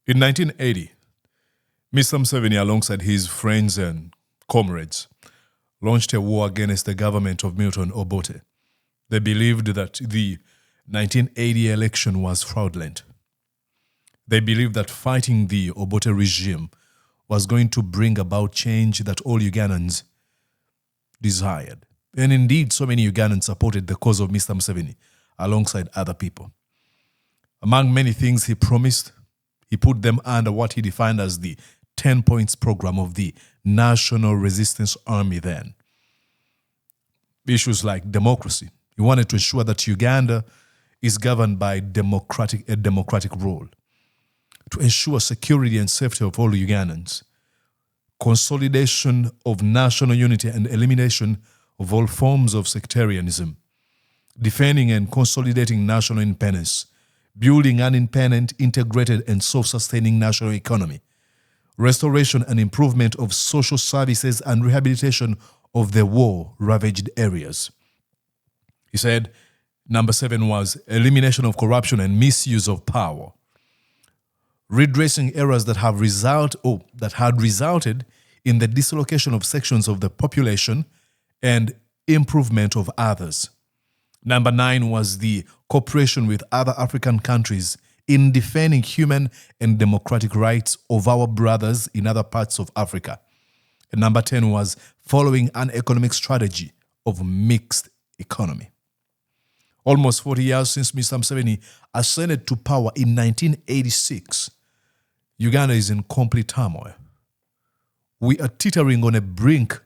In 1980, Mr. Museveni, alongside his friends and comrades, launched a war against the government of Milton Obote. They believed that the 1980 election was fraudulent. They believed that fighting the Obote regime was going to bring about change that all Ugandans desired. And indeed, so many Ugandans supported the cause of Mr. Museveni alongside other people. Among many things he promised, he put them under what he defined as the 10 points program of the National Resistance Army then. Issues like democracy. He wanted to ensure that Uganda is governed by a democratic rule. To ensure security and safety of all Ugandans. Consolidation of national unity and elimination of all forms of sectarianism. Defending and consolidating national independence. Building an independent, integrated, and self-sustaining national economy. Restoration and improvement of social services and rehabilitation of the war-ravaged areas. He said, number 7 was elimination of corruption and misuse of power. Redressing errors that had resulted in the dislocation of sections of the population and improvement of others. Number 9 was the cooperation with other African countries in defending human and democratic rights of our brothers in other parts of Africa. And number 10 was following an economic strategy of mixed economy. Almost 40 years since Mr. Museveni ascended to power in 1986, Uganda is in complete turmoil. We are teetering on a brink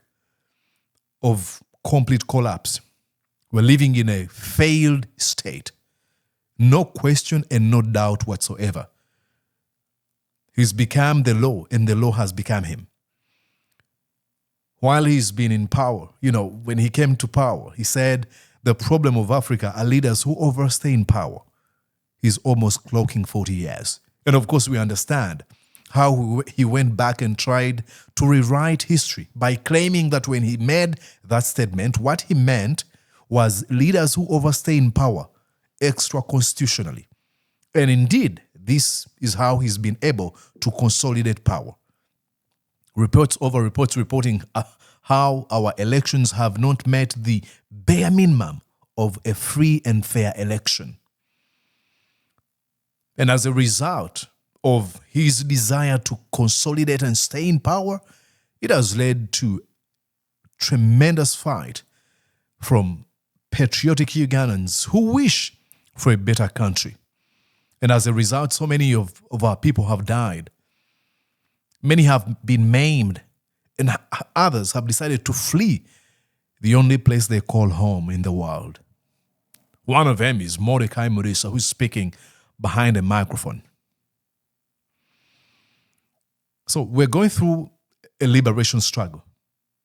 of complete collapse. We're living in a failed state. No question and no doubt whatsoever. He's become the law and the law has become him. While he's been in power, when he came to power, he said the problem of Africa are leaders who overstay in power. He's almost clocking 40 years. And of course, we understand how he went back and tried to rewrite history by claiming that when he made that statement, what he meant was leaders who overstay in power extra-constitutionally. And indeed, this is how he's been able to consolidate power. Reports over reports reporting how our elections have not met the bare minimum of a free and fair election. And as a result of his desire to consolidate and stay in power, it has led to tremendous fight from patriotic Ugandans who wish for a better country. And as a result, so many of our people have died. Many have been maimed, and others have decided to flee the only place they call home in the world. One of them is Mordecai Murisa, who's speaking behind a microphone. So we're going through a liberation struggle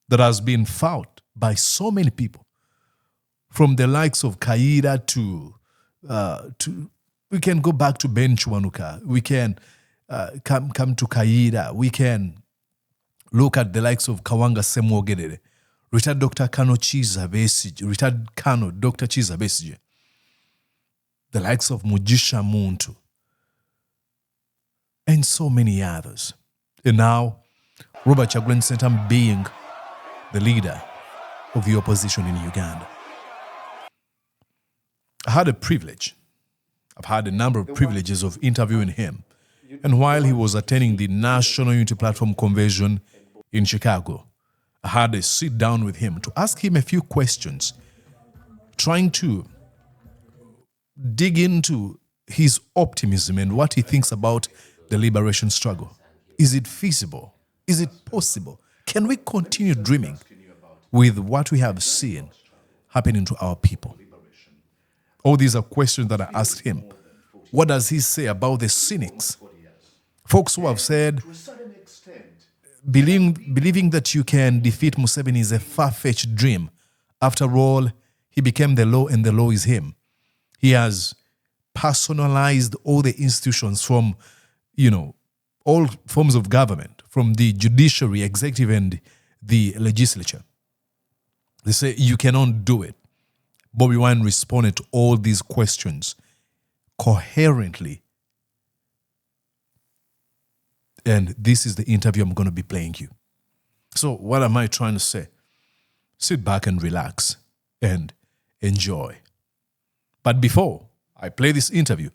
that has been fought by so many people, from the likes of Kaida to we can go back to Ben Chwanuka. We can come to Kaida. We can look at the likes of Kawanga Semwogedere, retired Dr. Kano Chiza Besigye, retired Kano Dr. Chiza Besigye, the likes of Mugisha Muntu, and so many others. And now, Robert Kyagulanyi Ssentamu being the leader of the opposition in Uganda. I had a privilege. I've had a number of privileges of interviewing him. And while he was attending the National Unity Platform Convention in Chicago, I had a sit down with him to ask him a few questions, trying to dig into his optimism and what he thinks about the liberation struggle. Is it feasible? Is it possible? Can we continue dreaming with what we have seen happening to our people? All these are questions that I asked him. What does he say about the cynics? Folks who have said, believing that you can defeat Museveni is a far-fetched dream. After all, he became the law and the law is him. He has personalized all the institutions from, all forms of government, from the judiciary, executive, and the legislature. They say, you cannot do it. Bobi Wine responded to all these questions coherently And this is the interview I'm going to be playing you. So what am I trying to say? Sit back and relax and enjoy. But before I play this interview,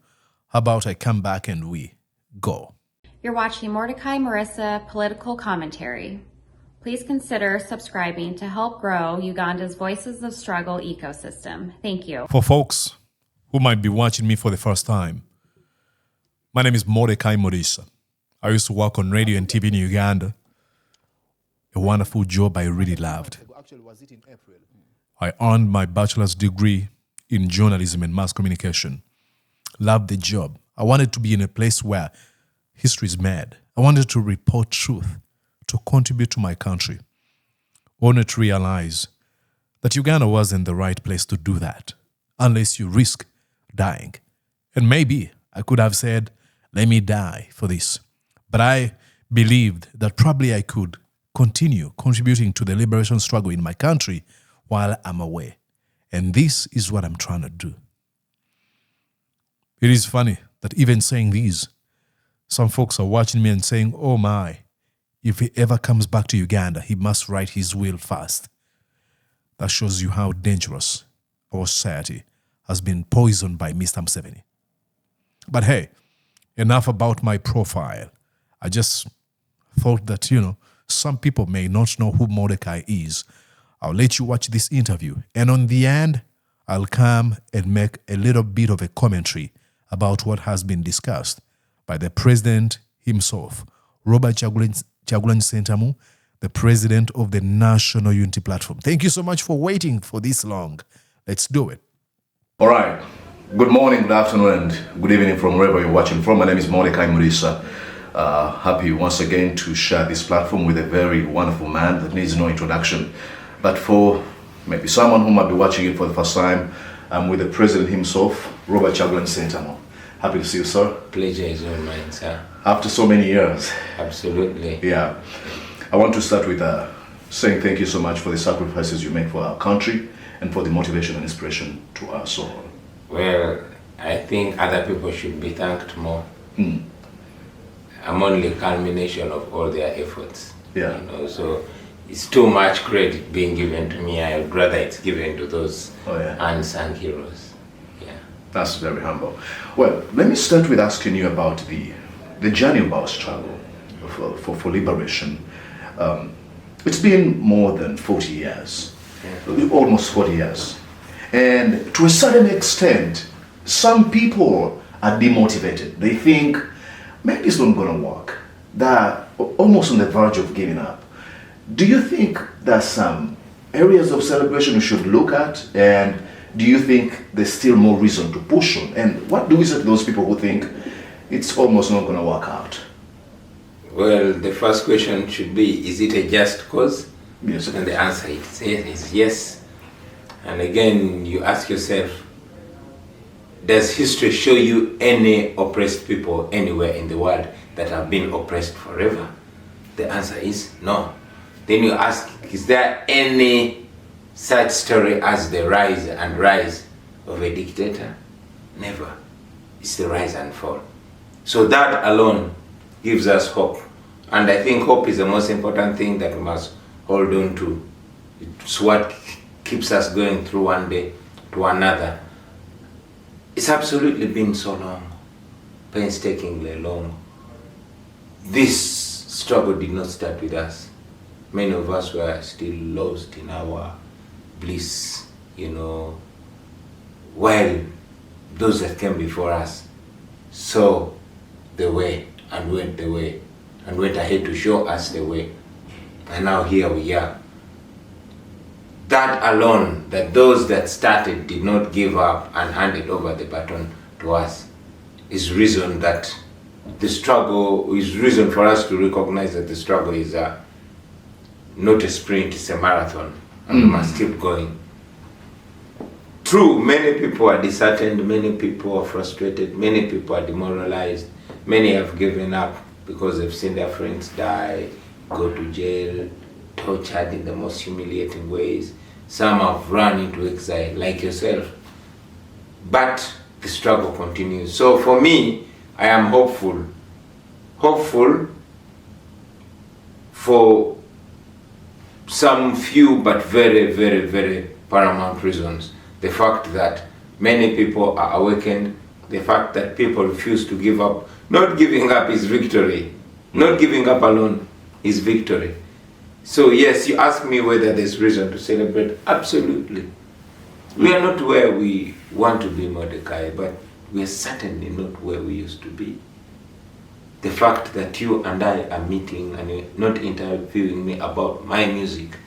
how about I come back and we go? You're watching Mordecai Marissa Political Commentary. Please consider subscribing to help grow Uganda's Voices of Struggle ecosystem. Thank you. For folks who might be watching me for the first time, my name is Mordecai Marissa. I used to work on radio and TV in Uganda. A wonderful job I really loved. I earned my bachelor's degree in journalism and mass communication. Loved the job. I wanted to be in a place where history is made. I wanted to report truth, to contribute to my country. Only to realize that Uganda wasn't the right place to do that, unless you risk dying. And maybe I could have said, let me die for this. But I believed that probably I could continue contributing to the liberation struggle in my country while I'm away. And this is what I'm trying to do. It is funny that even saying these, some folks are watching me and saying, oh my, if he ever comes back to Uganda, he must write his will fast. That shows you how dangerous our society has been poisoned by Mr. Museveni. But hey, enough about my profile. I just thought that, some people may not know who Mordecai is. I'll let you watch this interview. And on the end, I'll come and make a little bit of a commentary about what has been discussed by the president himself, Robert Kyagulanyi Ssentamu, the president of the National Unity Platform. Thank you so much for waiting for this long. Let's do it. All right. Good morning, good afternoon, and good evening from wherever you're watching from. My name is Mordecai Marissa. Happy once again to share this platform with a very wonderful man that needs no introduction. But for maybe someone who might be watching it for the first time, I'm with the president himself, Robert Kyagulanyi Ssentamu. Happy to see you, sir. Pleasure is all mine, sir. After so many years. Absolutely. Yeah. I want to start with saying thank you so much for the sacrifices you make for our country and for the motivation and inspiration to us all. Well, I think other people should be thanked more. I'm only a culmination of all their efforts. Yeah. So it's too much credit being given to me. I would rather it's given to those unsung heroes. Yeah. That's very humble. Well, let me start with asking you about the journey of our struggle for liberation. It's been more than 40 years, almost 40 years. And to a certain extent, some people are demotivated. They think, maybe it's not going to work. They're almost on the verge of giving up. Do you think there's some areas of celebration we should look at? And do you think there's still more reason to push on? And what do we say to those people who think it's almost not going to work out? Well, the first question should be, is it a just cause? Yes. And the answer is yes. And again, you ask yourself, does history show you any oppressed people anywhere in the world that have been oppressed forever? The answer is no. Then you ask, is there any such story as the rise and rise of a dictator? Never. It's the rise and fall. So that alone gives us hope. And I think hope is the most important thing that we must hold on to. It's what keeps us going through one day to another. It's absolutely been so long, painstakingly long. This struggle did not start with us. Many of us were still lost in our bliss, while those that came before us saw the way and went the way and went ahead to show us the way. And now here we are. That alone, that those that started did not give up and handed over the baton to us, is reason that the struggle, is reason for us to recognize that the struggle is not a sprint, it's a marathon, and we must keep going. True, many people are disheartened, many people are frustrated, many people are demoralized, many have given up because they've seen their friends die, go to jail, tortured in the most humiliating ways. Some have run into exile, like yourself. But the struggle continues. So for me, I am hopeful. Hopeful for some few but very, very, very paramount reasons. The fact that many people are awakened, the fact that people refuse to give up. Not giving up is victory. Not giving up alone is victory. So yes, you ask me whether there's reason to celebrate. Absolutely. We are not where we want to be, Mordecai, but we are certainly not where we used to be. The fact that you and I are meeting and you're not interviewing me about my music,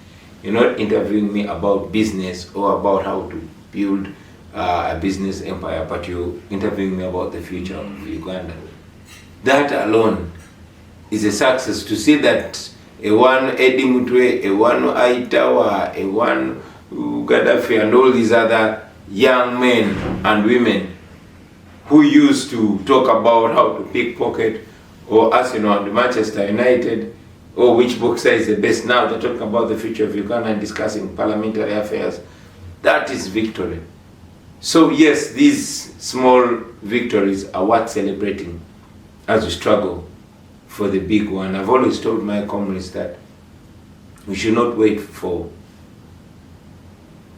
you're not interviewing me about business or about how to build a business empire, but you're interviewing me about the future of Uganda. That alone is a success. To see that a one Eddie Mutwe, a one Aitawa, a one Gaddafi, and all these other young men and women who used to talk about how to pickpocket, or Arsenal and Manchester United, or which boxer is the best now, they're talking about the future of Uganda and discussing parliamentary affairs. That is victory. So yes, these small victories are worth celebrating as we struggle for the big one. I've always told my comrades that we should not wait for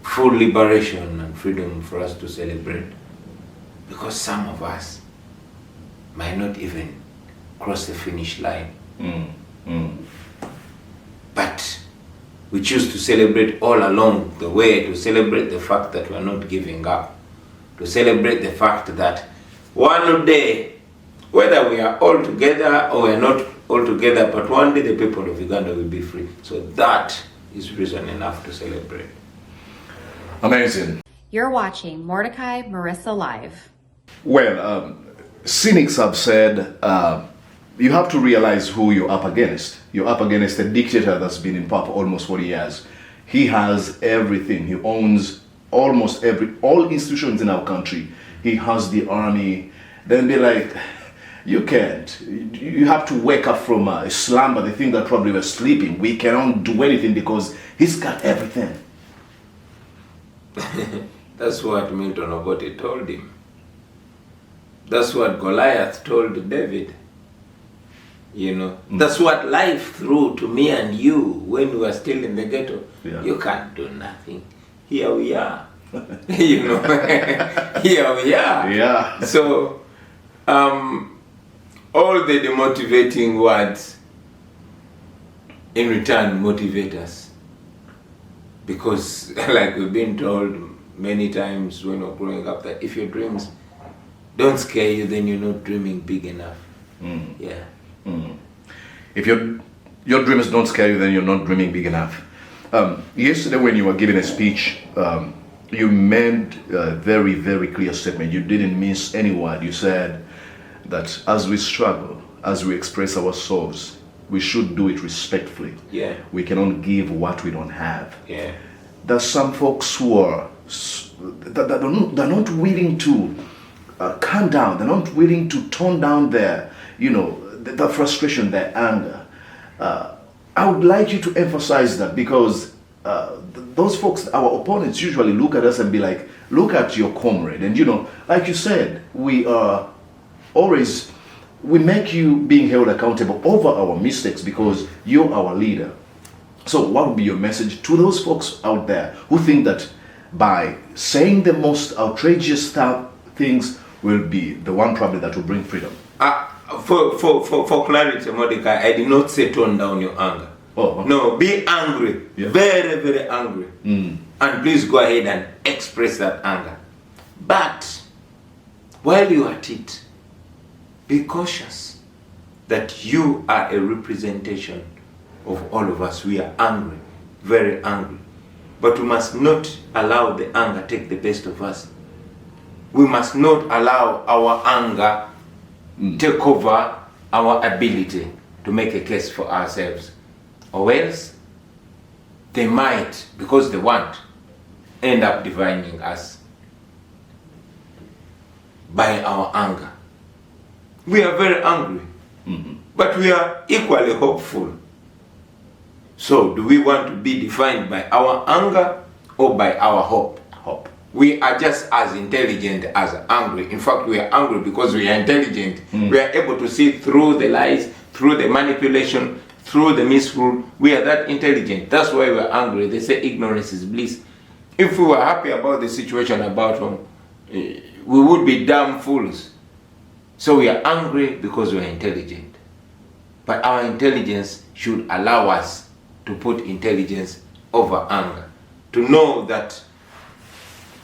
full liberation and freedom for us to celebrate, because some of us might not even cross the finish line. But we choose to celebrate all along the way, to celebrate the fact that we are not giving up, to celebrate the fact that one day, whether we are all together or we are not all together, but one day the people of Uganda will be free. So that is reason enough to celebrate. Amazing. You're watching Mordecai Marissa Live. Well, cynics have said you have to realize who you're up against. You're up against a dictator that's been in power for almost 40 years. He has everything. He owns almost all institutions in our country. He has the army. Then they're like, you can't. You have to wake up from a slumber. They think that probably we're sleeping. We cannot do anything because he's got everything. That's what Milton Obote told him. That's what Goliath told David. You know, that's what life threw to me and you when we were still in the ghetto. Yeah. You can't do nothing. Here we are. You know, here we are. Yeah. So, all the demotivating words in return motivate us. Because, like we've been told many times when we're growing up, that if your dreams don't scare you, then you're not dreaming big enough. Yeah. If your dreams don't scare you, then you're not dreaming big enough. Yesterday when you were giving a speech, you made a very, very clear statement. You didn't miss any word. You said that as we struggle, as we express ourselves, we should do it respectfully. Yeah. We cannot give what we don't have. Yeah. There's some folks who are they're not willing to calm down. They're not willing to tone down their, the frustration, their anger. I would like you to emphasize that, because those folks, our opponents, usually look at us and be like, look at your comrade. And like you said, we make you being held accountable over our mistakes because you're our leader. So what would be your message to those folks out there who think that by saying the most outrageous things will be the one probably that will bring freedom? For clarity, Mordecai, I did not say tone down your anger. Oh. No, be angry. Yeah. Very, very angry. And please go ahead and express that anger. But while you're at it, be cautious that you are a representation of all of us. We are angry, very angry. But we must not allow the anger take the best of us. We must not allow our anger take over our ability to make a case for ourselves. Or else, they might, because they want, end up dividing us by our anger. We are very angry, but we are equally hopeful. So, do we want to be defined by our anger or by our hope? Hope. We are just as intelligent as angry. In fact, we are angry because we are intelligent. We are able to see through the lies, through the manipulation, through the misrule. We are that intelligent. That's why we're angry. They say ignorance is bliss. If we were happy about the situation about home, we would be damn fools. So we are angry because we are intelligent. But our intelligence should allow us to put intelligence over anger. To know that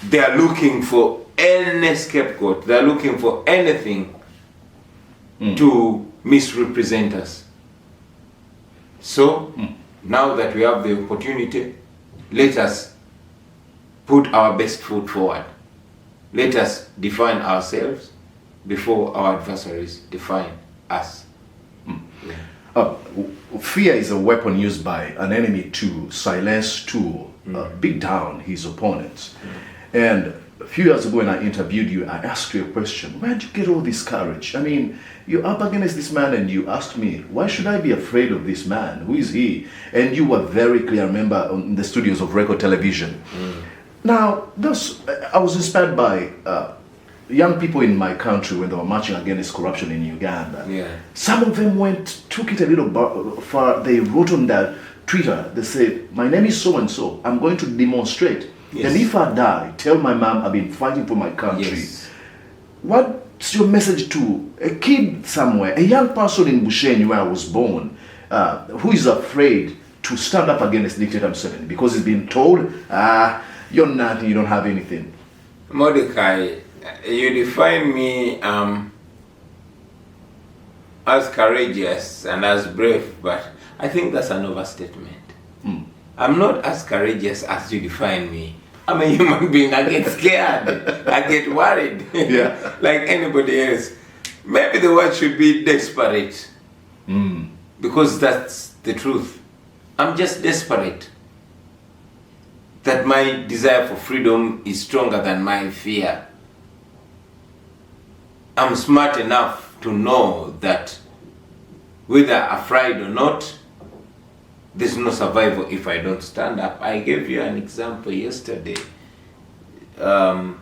they are looking for any scapegoat. They are looking for anything to misrepresent us. So, now that we have the opportunity, let us put our best foot forward. Let us define ourselves before our adversaries define us. Fear is a weapon used by an enemy to silence, to beat down his opponents. And a few years ago when I interviewed you, I asked you a question. Where did you get all this courage? I mean, you're up against this man and you asked me, why should I be afraid of this man? Who is he? And you were very clear, I remember, in the studios of Record Television. Now, I was inspired by young people in my country when they were marching against corruption in Uganda. Yeah. Some of them took it a little far. They wrote on their Twitter, they said, my name is so-and-so, I'm going to demonstrate. Yes. And if I die, tell my mom I've been fighting for my country. Yes. What's your message to a kid somewhere, a young person in Bushenyi where I was born, who is afraid to stand up against dictator Museveni because he's been told, you're nothing, you don't have anything? Mordecai, you define me as courageous and as brave, but I think that's an overstatement. I'm not as courageous as you define me. I'm a human being. I get scared. I get worried. Yeah. Like anybody else. Maybe the word should be desperate. Because that's the truth. I'm just desperate. That my desire for freedom is stronger than my fear. I'm smart enough to know that whether afraid or not, there's no survival if I don't stand up. I gave you an example yesterday about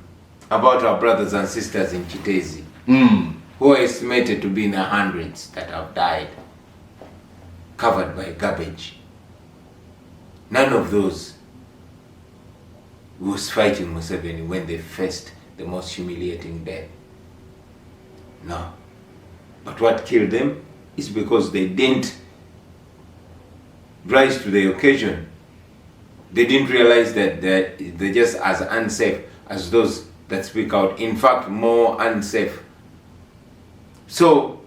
our brothers and sisters in Chitezi, who are estimated to be in the hundreds that have died, covered by garbage. None of those was fighting Museveni when they faced the most humiliating death. No. But what killed them is because they didn't rise to the occasion. They didn't realize that they're just as unsafe as those that speak out. In fact, more unsafe. So,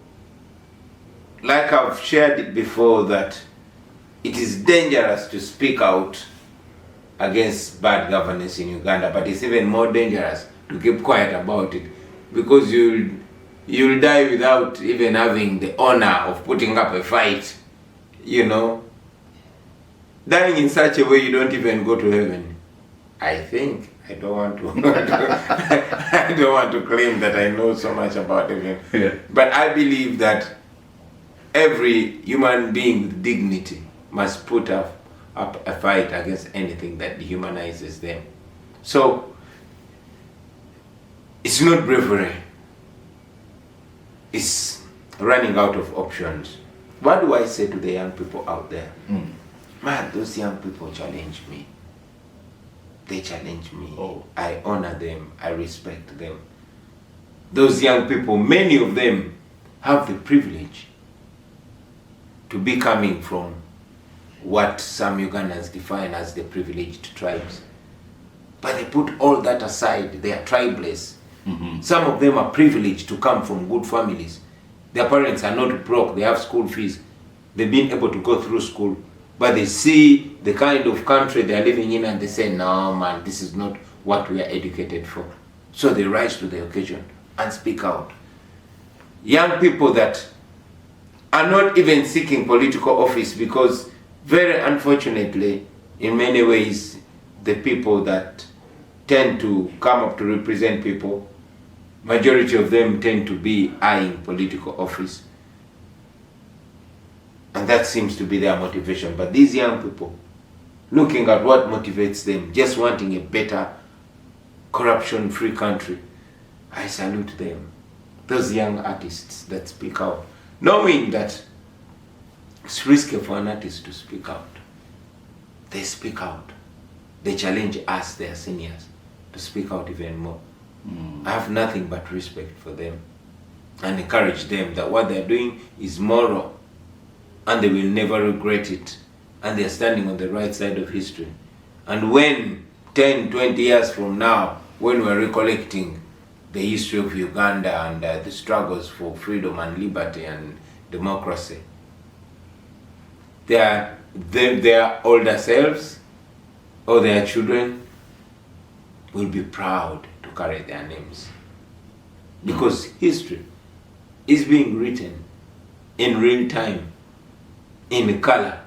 like I've shared it before, that it is dangerous to speak out against bad governance in Uganda, but it's even more dangerous to keep quiet about it, because you'll die without even having the honor of putting up a fight, you know. Dying in such a way you don't even go to heaven. I think. I don't want to I don't want to claim that I know so much about heaven. Yeah. But I believe that every human being with dignity must put up a fight against anything that dehumanizes them. So it's not bravery. It's running out of options. What do I say to the young people out there? Man, those young people challenge me. They challenge me. Oh. I honor them. I respect them. Those young people, many of them have the privilege to be coming from what some Ugandans define as the privileged tribes. But they put all that aside. They are tribeless. Some of them are privileged to come from good families. Their parents are not broke. They have school fees. They've been able to go through school. But they see the kind of country they are living in and they say, no man, this is not what we are educated for. So they rise to the occasion and speak out. Young people that are not even seeking political office, because very unfortunately, in many ways, the people that tend to come up to represent people, majority of them tend to be eyeing political office. And that seems to be their motivation. But these young people, looking at what motivates them, just wanting a better, corruption-free country, I salute them. Those young artists that speak out, knowing that It's risky for an artist to speak out. They speak out. They challenge us, their seniors, to speak out even more. I have nothing but respect for them and encourage them that what they're doing is moral and they will never regret it, and they're standing on the right side of history. And when 10, 20 years from now, when we're recollecting the history of Uganda and the struggles for freedom and liberty and democracy, their older selves or their children will be proud to carry their names. Because history is being written in real time, in color,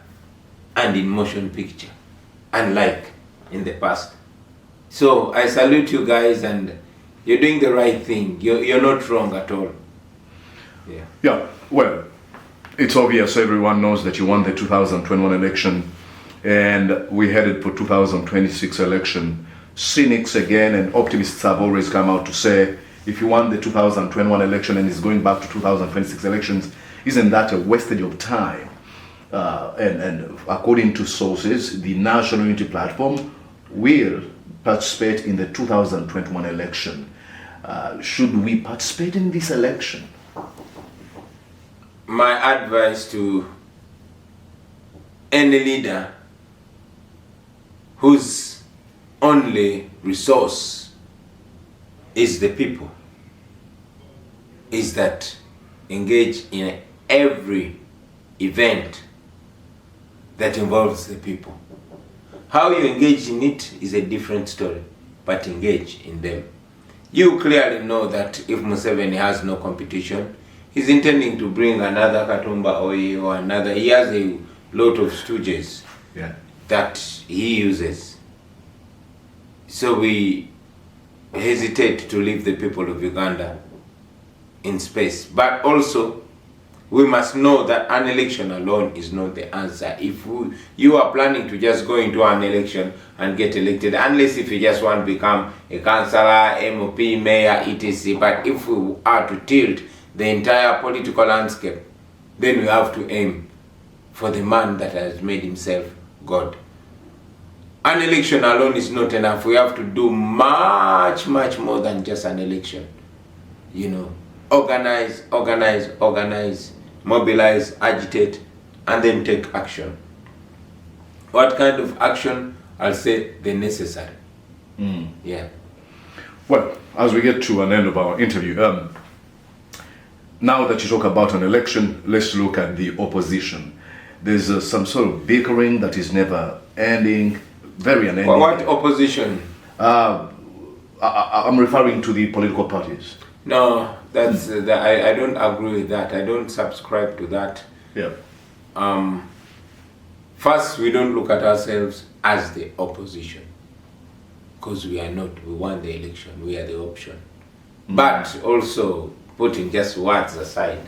and in motion picture, unlike in the past. So I salute you guys, and you're doing the right thing. You're not wrong at all. Yeah, well, it's obvious, everyone knows that you won the 2021 election, and we headed for 2026 election. Cynics again and optimists have always come out to say, if you won the 2021 election and is going back to 2026 elections, isn't that a wastage of time? And according to sources, the National Unity Platform will participate in the 2021 election. Should we participate in this election? My advice to any leader whose only resource is the people is that engage in every event that involves the people. How you engage in it is a different story, but engage in them. You clearly know that if Museveni has no competition, he's intending to bring another Katumba or another. He has a lot of stooges that he uses. So we hesitate to leave the people of Uganda in space. But also, we must know that an election alone is not the answer. If you are planning to just go into an election and get elected, unless if you just want to become a councillor, MOP, mayor, etc. But if we are to tilt the entire political landscape, then we have to aim for the man that has made himself God. An election alone is not enough. We have to do much, much more than just an election. You know, organize, mobilize, agitate, and then take action. What kind of action? I'll say the necessary. Yeah. Well, as we get to an end of our interview, now that you talk about an election, let's look at the opposition. There's some sort of bickering that is never ending, very unending. What opposition? I'm referring to the political parties. No, that's I don't agree with that. I don't subscribe to that. Yeah. First, we don't look at ourselves as the opposition, because we are not. We won the election. We are the option. But also, putting just words aside,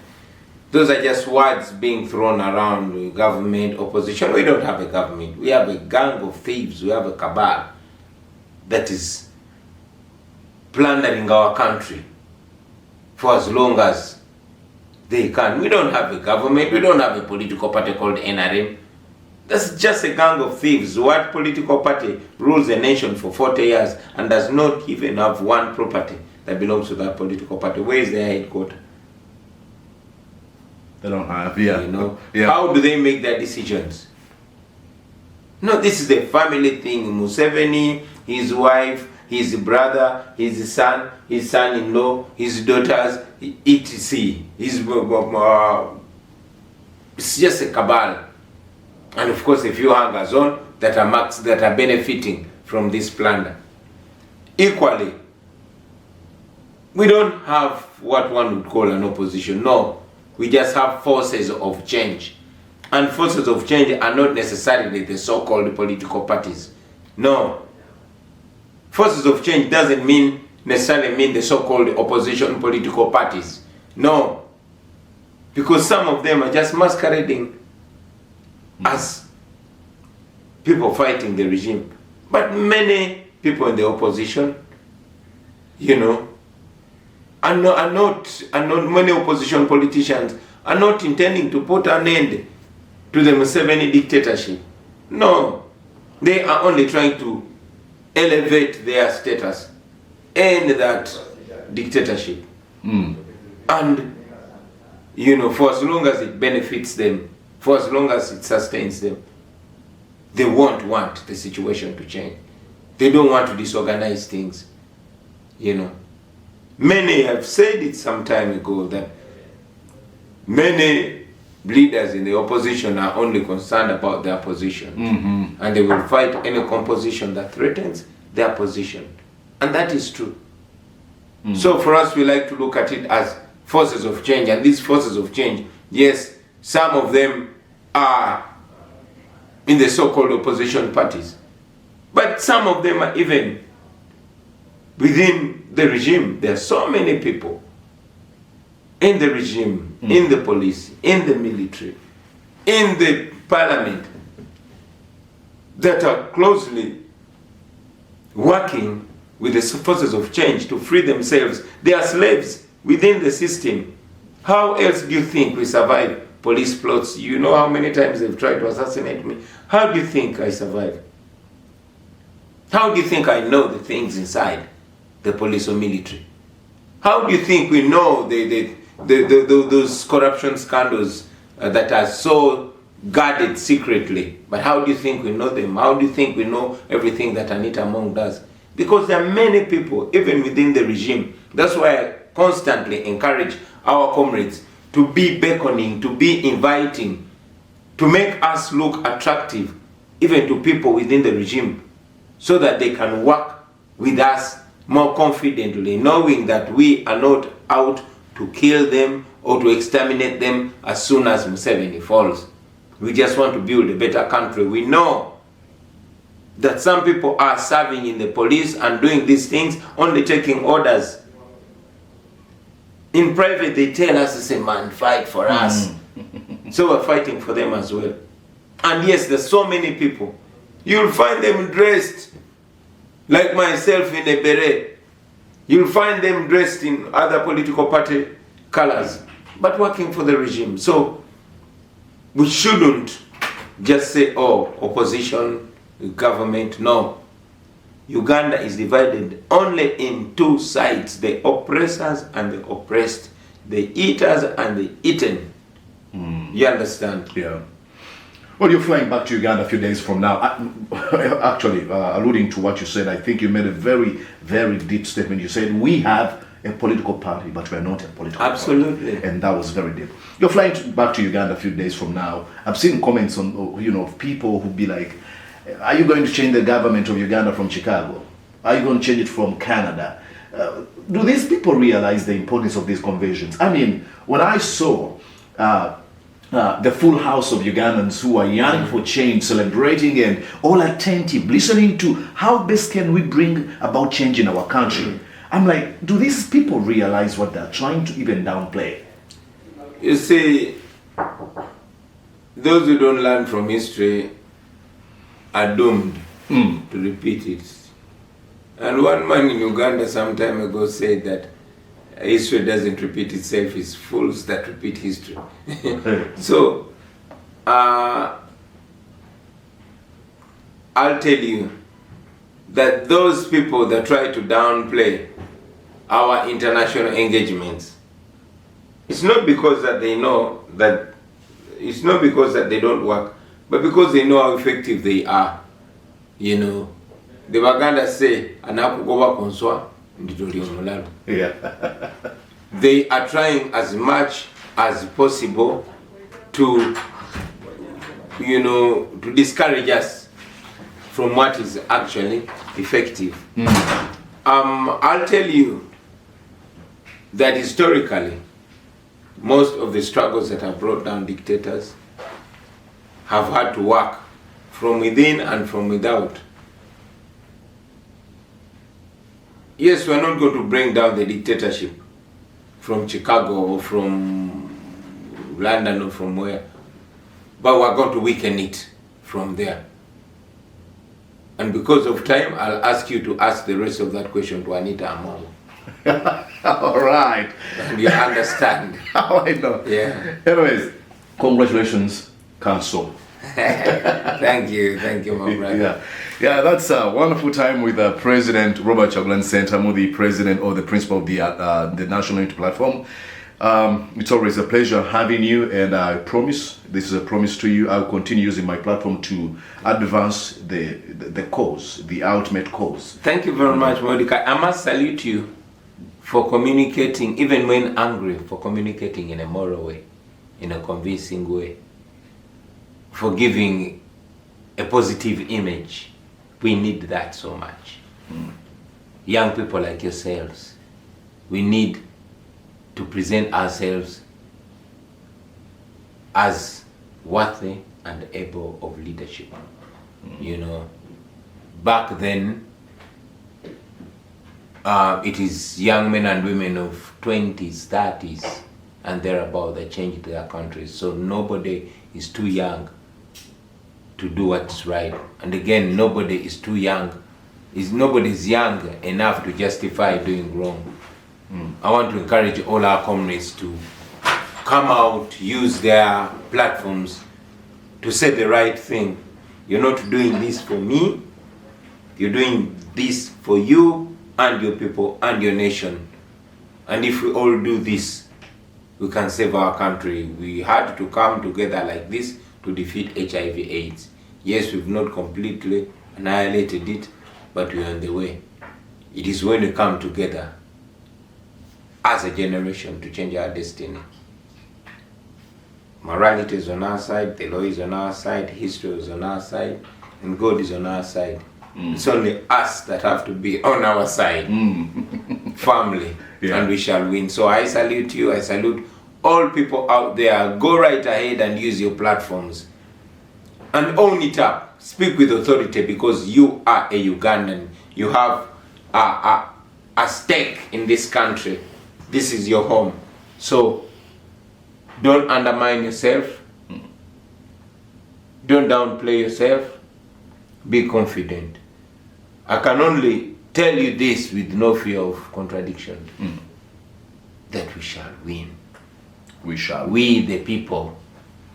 those are just words being thrown around. Government, opposition. We don't have a government. We have a gang of thieves. We have a cabal that is plundering our country for as long as they can. We don't have a government. We don't have a political party called NRM. That's just a gang of thieves. What political party rules a nation for 40 years and does not even have one property that belongs to that political party? Where is their headquarters? They don't have, yeah. You know, how do they make their decisions? No, this is a family thing. Museveni, his wife, his brother, his son, his son-in-law, his daughters, etc. It's just a cabal. And of course, a few hangers on that are benefiting from this plunder. Equally, we don't have what one would call an opposition. No, we just have forces of change. And forces of change are not necessarily the so-called political parties. No. Forces of change doesn't necessarily mean the so-called opposition political parties. No. Because some of them are just masquerading as people fighting the regime. But many people in the opposition, you know, are not many opposition politicians are not intending to put an end to the Museveni dictatorship. No, they are only trying to elevate their status in that dictatorship. And, you know, for as long as it benefits them, for as long as it sustains them, they won't want the situation to change. They don't want to disorganize things, you know. Many have said it some time ago that many leaders in the opposition are only concerned about their position. And they will fight any composition that threatens their position. And that is true. So for us, we like to look at it as forces of change. And these forces of change, yes, some of them are in the so-called opposition parties. But some of them are even within the regime. There are so many people in the regime, in the police, in the military, in the parliament, that are closely working with the forces of change to free themselves. They are slaves within the system. How else do you think we survive police plots? You know how many times they've tried to assassinate me. How do you think I survive? How do you think I know the things inside the police or military? How do you think we know those corruption scandals that are so guarded secretly? But how do you think we know them? How do you think we know everything that Anita Mong does? Because there are many people, even within the regime. That's why I constantly encourage our comrades to be beckoning, to be inviting, to make us look attractive, even to people within the regime, so that they can work with us more confidently, knowing that we are not out to kill them or to exterminate them as soon as Museveni falls. We just want to build a better country. We know that some people are serving in the police and doing these things, only taking orders. In private, they tell us, they say, man, fight for us. So we're fighting for them as well. And yes, there's so many people. You'll find them dressed like myself in a beret. You'll find them dressed in other political party colors, but working for the regime. So we shouldn't just say, oh, opposition, government. No. Uganda is divided only in two sides, the oppressors and the oppressed, the eaters and the eaten. You understand? Yeah. Well, you're flying back to Uganda a few days from now. Actually, alluding to what you said, I think you made a very, very deep statement. You said, we have a political party, but we're not a political Absolutely. party. And that was very deep. You're flying back to Uganda a few days from now. I've seen comments on, of people who be like, are you going to change the government of Uganda from Chicago? Are you going to change it from Canada? Do these people realize the importance of these conventions? I mean, when I saw the full house of Ugandans who are yearning for change, celebrating and all attentive, listening to how best can we bring about change in our country, I'm like, do these people realize what they're trying to even downplay? You see, those who don't learn from history are doomed to repeat it. And one man in Uganda some time ago said that history doesn't repeat itself, it's fools that repeat history. So, I'll tell you that those people that try to downplay our international engagements, it's not because that they know that, it's not because that they don't work, but because they know how effective they are. You know, the Baganda say, "Anakugoba konswa nditoli omulalo." Yeah. They are trying as much as possible to, to discourage us from what is actually effective. I'll tell you that historically, most of the struggles that have brought down dictators have had to work from within and from without. Yes, we're not going to bring down the dictatorship from Chicago or from London or from where, but we're going to weaken it from there. And because of time, I'll ask you to ask the rest of that question to Anita Among. All right. And you understand. Oh, I know. Yeah. Anyways, congratulations Council. Thank you, my brother. Yeah, that's a wonderful time with President Robert Chagulanyi Ssentamu, the president or the principal of the National Unity Platform. It's always a pleasure having you, and I promise, this is a promise to you, I'll continue using my platform to advance the cause, the ultimate cause. Thank you very much, Mordecai. I must salute you for communicating, even when angry, for communicating in a moral way, in a convincing way, for giving a positive image. We need that so much. Young people like yourselves, we need to present ourselves as worthy and able of leadership. You know, back then, it is young men and women of 20s, 30s, and thereabout that changed their countries. So nobody is too young to do what's right. And again, nobody is too young. Nobody's young enough to justify doing wrong. I want to encourage all our comrades to come out, use their platforms to say the right thing. You're not doing this for me, you're doing this for you and your people and your nation. And if we all do this, we can save our country. We had to come together like this to defeat HIV/AIDS. Yes, we've not completely annihilated it, but we're on the way. It is when we come together as a generation to change our destiny. Morality is on our side, the law is on our side, history is on our side, and God is on our side. It's only us that have to be on our side, firmly, and we shall win. So I salute you, I salute all people out there. Go right ahead and use your platforms and own it up. Speak with authority, because you are a Ugandan. You have a stake in this country. This is your home. So don't undermine yourself. Don't downplay yourself. Be confident. I can only tell you this with no fear of contradiction, that we shall win. We shall. We, the people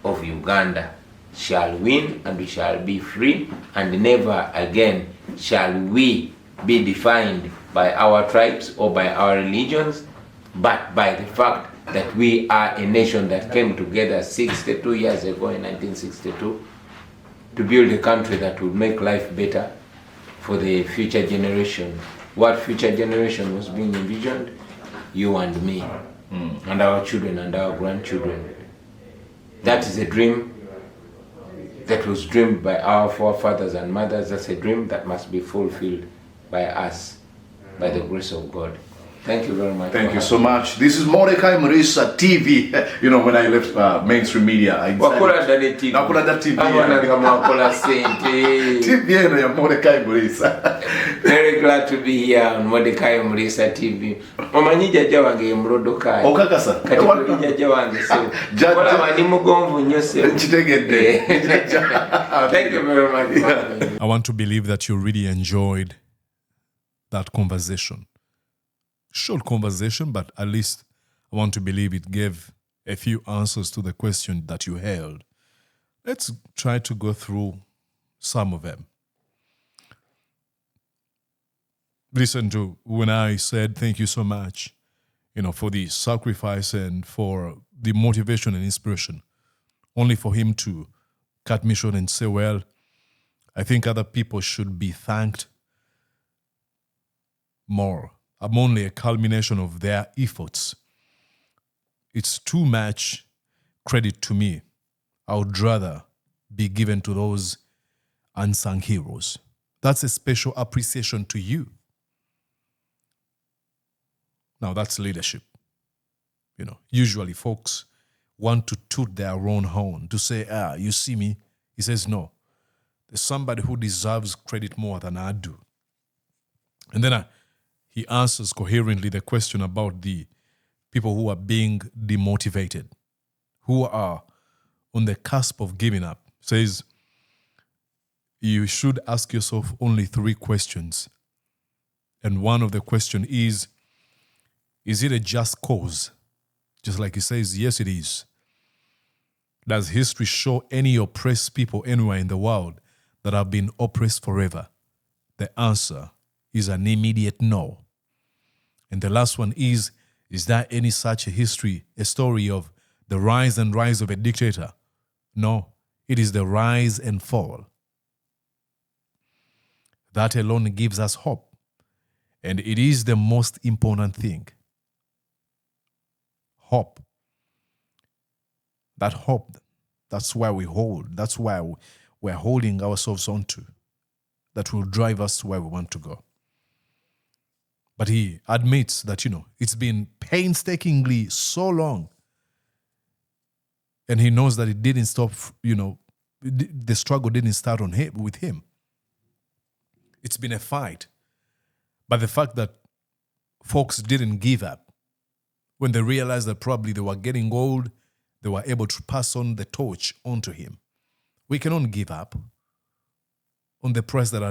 of Uganda, shall win, and we shall be free, and never again shall we be defined by our tribes or by our religions, but by the fact that we are a nation that came together 62 years ago in 1962 to build a country that would make life better for the future generation. What future generation was being envisioned? You and me, and our children and our grandchildren. That is a dream that was dreamed by our forefathers and mothers. That's a dream that must be fulfilled by us, by the grace of God. Thank you very much. Thank you so much. This is Mordecai Murisa TV. You know, when I left mainstream media, I decided... Nakula da TV. TV ya Mordecai Murisa. Very glad to be here on Mordecai Murisa TV. Omanyi jajja wange mrodokai. Okakasa. Kati jajja wange so. Kola mani mugonvu nnyo se. Kitegedde. Thank you very much. I want to believe that you really enjoyed that conversation. Short conversation, but at least I want to believe it gave a few answers to the question that you held. Let's try to go through some of them. Listen to when I said thank you so much, for the sacrifice and for the motivation and inspiration, only for him to cut me short and say, well, I think other people should be thanked more. I'm only a culmination of their efforts. It's too much credit to me. I would rather be given to those unsung heroes. That's a special appreciation to you. Now, that's leadership. Usually folks want to toot their own horn, to say, you see me. He says, no, there's somebody who deserves credit more than I do. And then he answers coherently the question about the people who are being demotivated, who are on the cusp of giving up. Says, you should ask yourself only 3 questions. And one of the questions is it a just cause? Just like he says, yes, it is. Does history show any oppressed people anywhere in the world that have been oppressed forever? The answer is an immediate no. And the last one is there any such a history, a story of the rise and rise of a dictator? No, it is the rise and fall. That alone gives us hope. And it is the most important thing. Hope. That hope, that's where we hold. That's where we're holding ourselves onto. That will drive us to where we want to go. But he admits that, it's been painstakingly so long. And he knows that it didn't stop, the struggle didn't start with him. It's been a fight. But the fact that folks didn't give up, when they realized that probably they were getting old, they were able to pass on the torch onto him. We cannot give up on the price that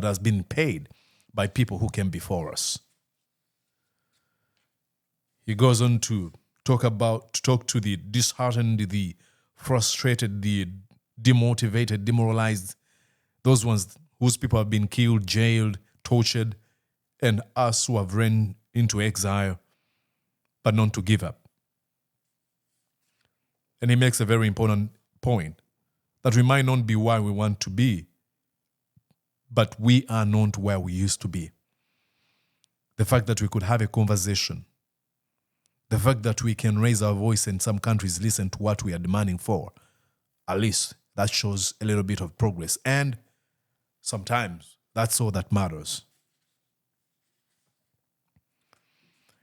has been paid by people who came before us. He goes on to talk to the disheartened, the frustrated, the demotivated, demoralized, those ones whose people have been killed, jailed, tortured, and us who have run into exile, but not to give up. And he makes a very important point that we might not be where we want to be, but we are not where we used to be. The fact that we could have a conversation, the fact that we can raise our voice and some countries listen to what we are demanding for, at least that shows a little bit of progress. And sometimes that's all that matters.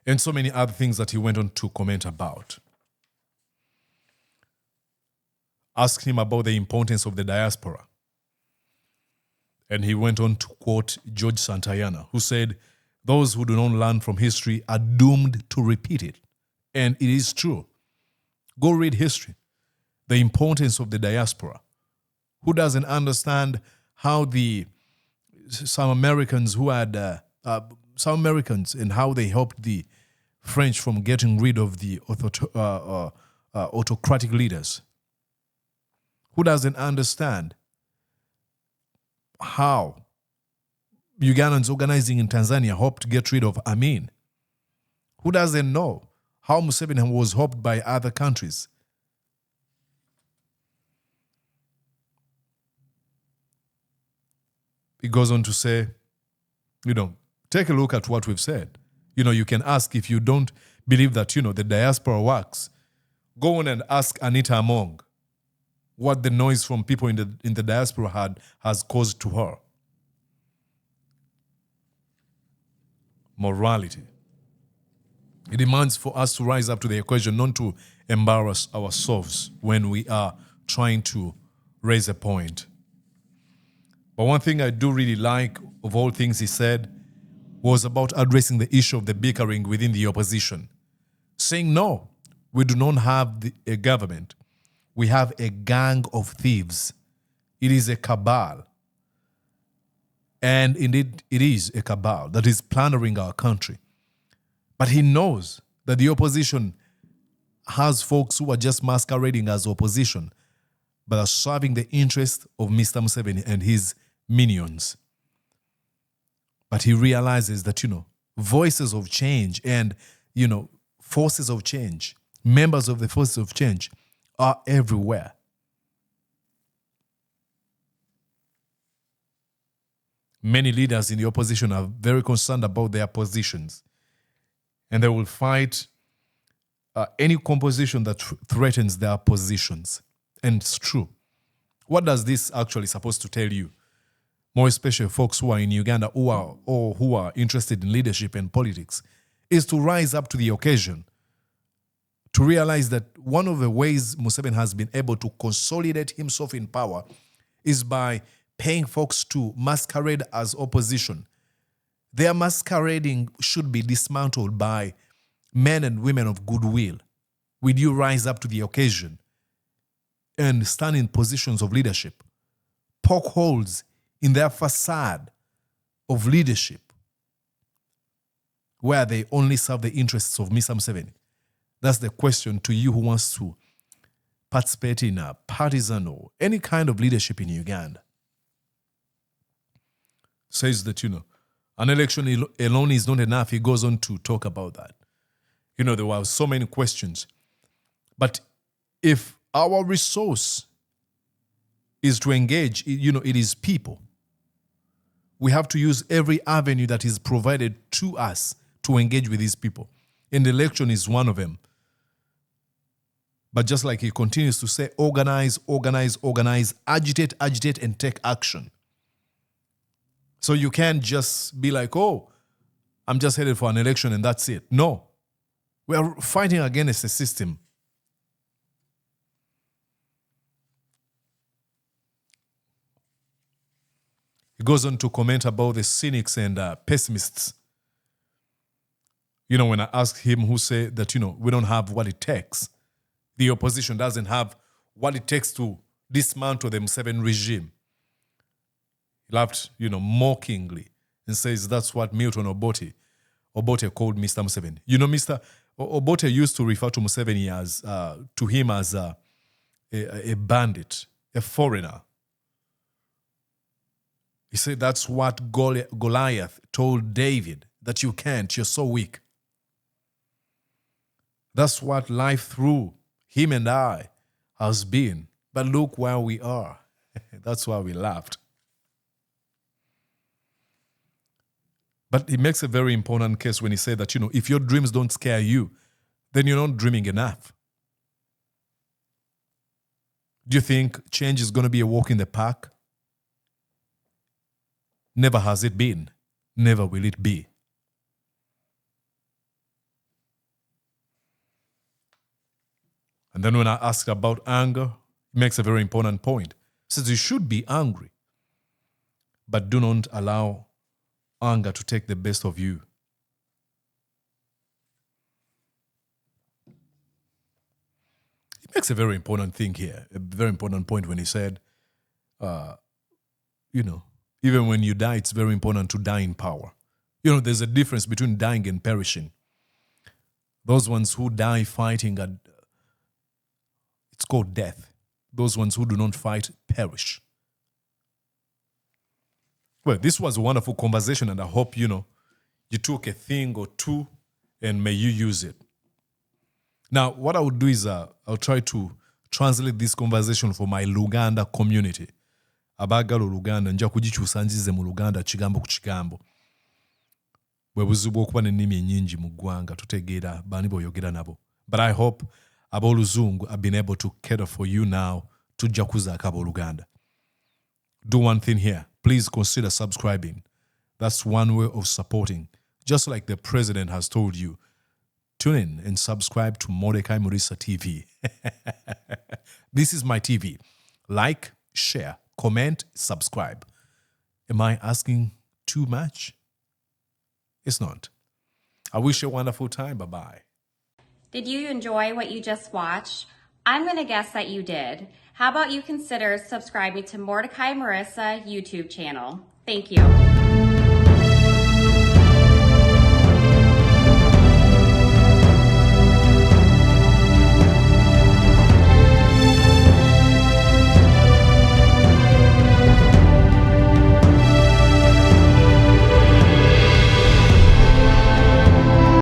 And so many other things that he went on to comment about. Asked him about the importance of the diaspora. And he went on to quote George Santayana, who said, "Those who do not learn from history are doomed to repeat it." And it is true. Go read history. The importance of the diaspora. Who doesn't understand how some Americans and how they helped the French from getting rid of the autocratic leaders? Who doesn't understand how Ugandans organizing in Tanzania hoped to get rid of Amin? Who doesn't know how Museveni was hoped by other countries? He goes on to say, take a look at what we've said. You can ask, if you don't believe that, the diaspora works, go on and ask Anita Among what the noise from people in the diaspora has caused to her. Morality. It demands for us to rise up to the occasion, not to embarrass ourselves when we are trying to raise a point. But one thing I do really like of all things he said was about addressing the issue of the bickering within the opposition. Saying, no, we do not have a government. We have a gang of thieves. It is a cabal. And indeed, it is a cabal that is plundering our country. But he knows that the opposition has folks who are just masquerading as opposition, but are serving the interest of Mr. Museveni and his minions. But he realizes that, voices of change and, forces of change, members of the forces of change are everywhere. Many leaders in the opposition are very concerned about their positions, and they will fight any composition that threatens their positions. And it's true. What does this actually supposed to tell you? More especially folks who are in Uganda who are interested in leadership and politics, is to rise up to the occasion, to realize that one of the ways Museveni has been able to consolidate himself in power is by paying folks to masquerade as opposition. Their masquerading should be dismantled by men and women of goodwill. Will you rise up to the occasion and stand in positions of leadership, poke holes in their facade of leadership where they only serve the interests of Mr. Museveni? That's the question to you who wants participate in a partisan or any kind of leadership in Uganda. Says that, an election alone is not enough. He goes on to talk about that. There were so many questions. But if our resource is to engage, it is people, we have to use every avenue that is provided to us to engage with these people. And the election is one of them. But just like he continues to say, organize, organize, organize, agitate, agitate, and take action. So you can't just be like, oh, I'm just headed for an election and that's it. No. We are fighting against a system. He goes on to comment about the cynics and pessimists. When I asked him who said that, we don't have what it takes. The opposition doesn't have what it takes to dismantle the Museveni regime. He laughed, mockingly and says that's what Milton Obote called Mr. Museveni. Mr. Obote used to refer to Museveni to him as a bandit, a foreigner. He said that's what Goliath told David, that you can't, you're so weak. That's what life through him and I has been. But look where we are. That's why we laughed. But he makes a very important case when he said that, if your dreams don't scare you, then you're not dreaming enough. Do you think change is going to be a walk in the park? Never has it been. Never will it be. And then when I asked about anger, he makes a very important point. He says you should be angry, but do not allow anger to take the best of you. He makes a very important thing here, a very important point when he said, even when you die, it's very important to die in power. There's a difference between dying and perishing. Those ones who die fighting, it's called death. Those ones who do not fight perish. Well, this was a wonderful conversation, and I hope, you took a thing or two and may you use it. Now, what I would do is I'll try to translate this conversation for my Uganda community. Abagala Uganda, nja kugikyusa nzize mu Luganda kigambo ku kigambo. Bwe buzibu okuba n'ennimi ennyingi mu ggwanga tutegeera bani b'oyogera nabo. But I hope ab'Oluzungu have been able to cater for you now tujja kuzaako ab'Oluganda. Do one thing here. Please consider subscribing. That's one way of supporting. Just like the president has told you, tune in and subscribe to Mordecai Murisa TV. This is my TV. Like, share, comment, subscribe. Am I asking too much? It's not. I wish you a wonderful time. Bye-bye. Did you enjoy what you just watched? I'm going to guess that you did. How about you consider subscribing to Mordecai Marissa YouTube channel? Thank you.